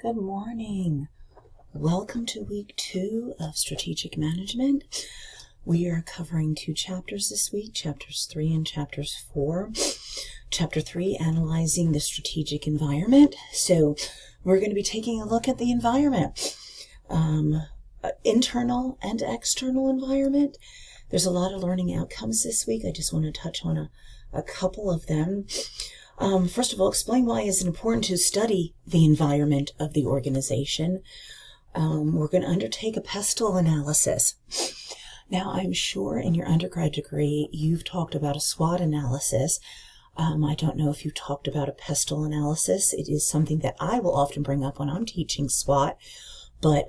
Good morning. Welcome to week 2 of Strategic Management. We are covering 2 chapters this week, chapters 3 and chapters 4. Chapter 3, analyzing the strategic environment. So we're going to be taking a look at the environment, internal and external environment. There's a lot of learning outcomes this week. I just want to touch on a couple of them. First of all, explain why it's important to study the environment of the organization. We're going to undertake a pestle analysis. Now, I'm sure in your undergrad degree, you've talked about a SWOT analysis. I don't know if you've talked about a pestle analysis. It is something that I will often bring up when I'm teaching SWOT. But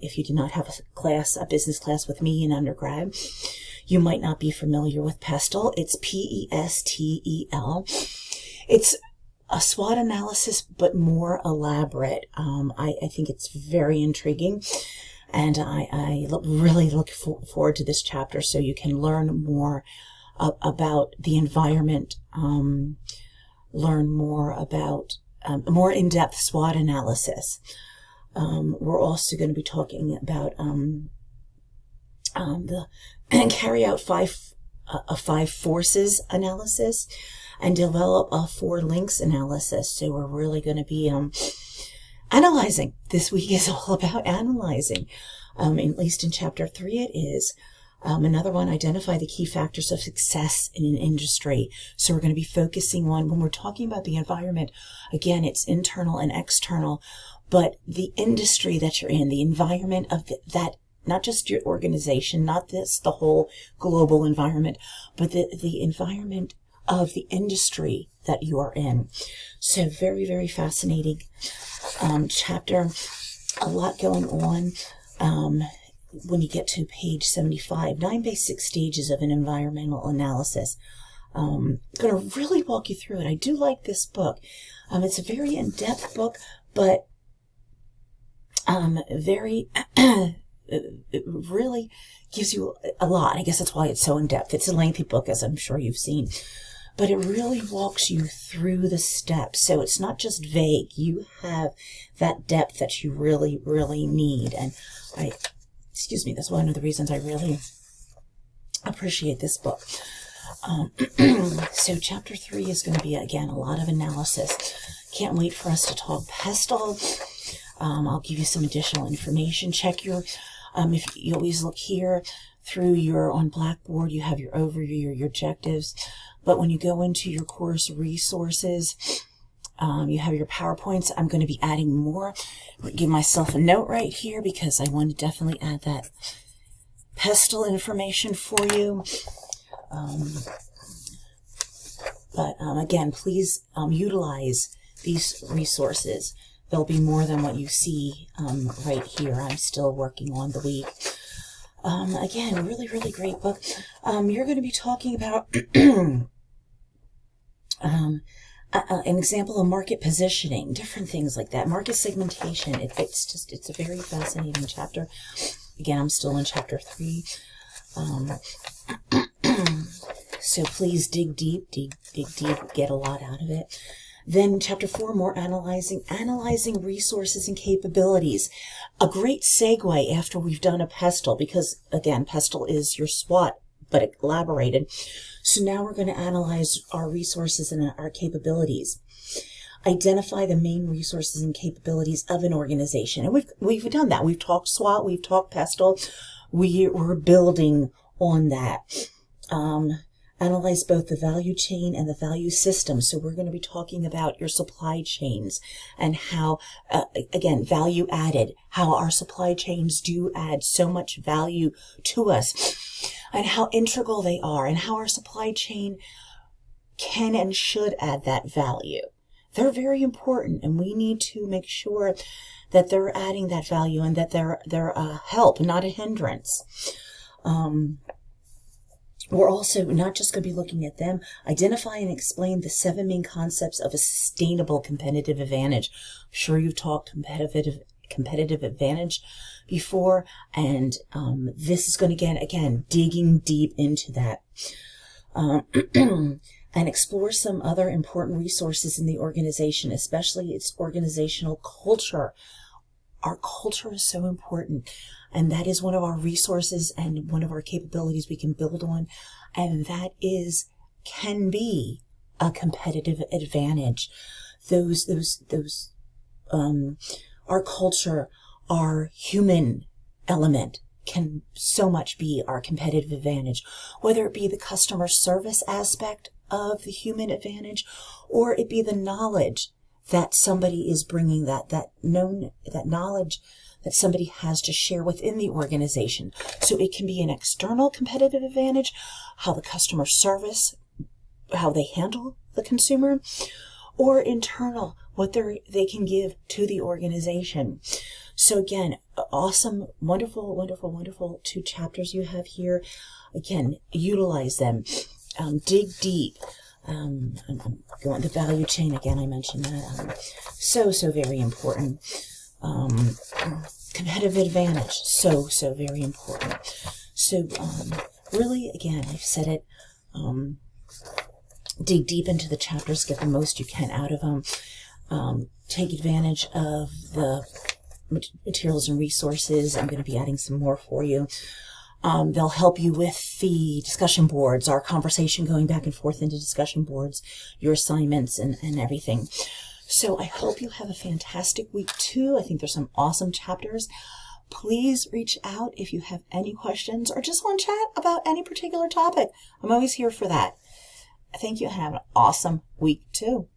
if you did not have a business class with me in undergrad, you might not be familiar with pestle. It's P-E-S-T-E-L. It's a SWOT analysis, but more elaborate. I think it's very intriguing, and I really look forward to this chapter so you can learn more about the environment, learn more about more in-depth SWOT analysis. We're also going to be talking about carry out a 5 forces analysis and develop a 4 links analysis. So we're really going to be analyzing. This week is all about analyzing. At least in chapter 3 it is. Another one, identify the key factors of success in an industry. So we're going to be focusing on, when we're talking about the environment, again, it's internal and external, but the industry that you're in, the environment of that, not just your organization, not the whole global environment, but the environment of the industry that you are in. So very, very fascinating chapter. A lot going on. When you get to page 75, 9 basic stages of an environmental analysis. I'm going to really walk you through it. I do like this book. It's a very in-depth book, but it really gives you a lot. I guess that's why it's so in-depth. It's a lengthy book, as I'm sure you've seen. But it really walks you through the steps. So it's not just vague. You have that depth that you really, really need. And that's one of the reasons I really appreciate this book. So chapter 3 is going to be, again, a lot of analysis. Can't wait for us to talk pestle. I'll give you some additional information. Check your, if you always look here on Blackboard, you have your overview, your objectives. But when you go into your course resources, you have your PowerPoints. I'm going to be adding more. Give myself a note right here because I want to definitely add that pestle information for you. Again, please utilize these resources. There'll be more than what you see right here. I'm still working on the week. Again, really, really great book. You're going to be talking about an example of market positioning, different things like that, market segmentation. It's a very fascinating chapter. Again, I'm still in chapter 3. So please dig deep, get a lot out of it. Then chapter 4, more analyzing resources and capabilities. A great segue after we've done a pestle, because again, pestle is your SWOT, but elaborated. So now we're going to analyze our resources and our capabilities. Identify the main resources and capabilities of an organization. And we've done that. We've talked SWOT, we've talked pestle. We're building on that. Analyze both the value chain and the value system. So we're going to be talking about your supply chains and how, again, value added, how our supply chains do add so much value to us and how integral they are and how our supply chain can and should add that value. They're very important, and we need to make sure that they're adding that value and that they're a help, not a hindrance. We're also not just going to be looking at them. Identify and explain the 7 main concepts of a sustainable competitive advantage. I'm sure you've talked competitive advantage before, and this is going to get, again, digging deep into that. and explore some other important resources in the organization, especially its organizational culture. Our culture is so important, and that is one of our resources and one of our capabilities we can build on, and that can be a competitive advantage. Our culture, our human element can so much be our competitive advantage, whether it be the customer service aspect of the human advantage, or it be the knowledge that somebody is bringing, that knowledge that somebody has to share within the organization. So it can be an external competitive advantage, how the customer service, how they handle the consumer, or internal, what they can give to the organization. So again, awesome, wonderful, wonderful, wonderful 2 chapters you have here. Again, utilize them. Dig deep. I'm going the value chain again. I mentioned that. So very important. Competitive advantage. So very important. So really, again, I've said it. Dig deep into the chapters. Get the most you can out of them. Take advantage of the materials and resources. I'm going to be adding some more for you. They'll help you with the discussion boards, our conversation going back and forth into discussion boards, your assignments and everything. So I hope you have a fantastic week too. I think there's some awesome chapters. Please reach out if you have any questions or just want to chat about any particular topic. I'm always here for that. Thank you and have an awesome week too.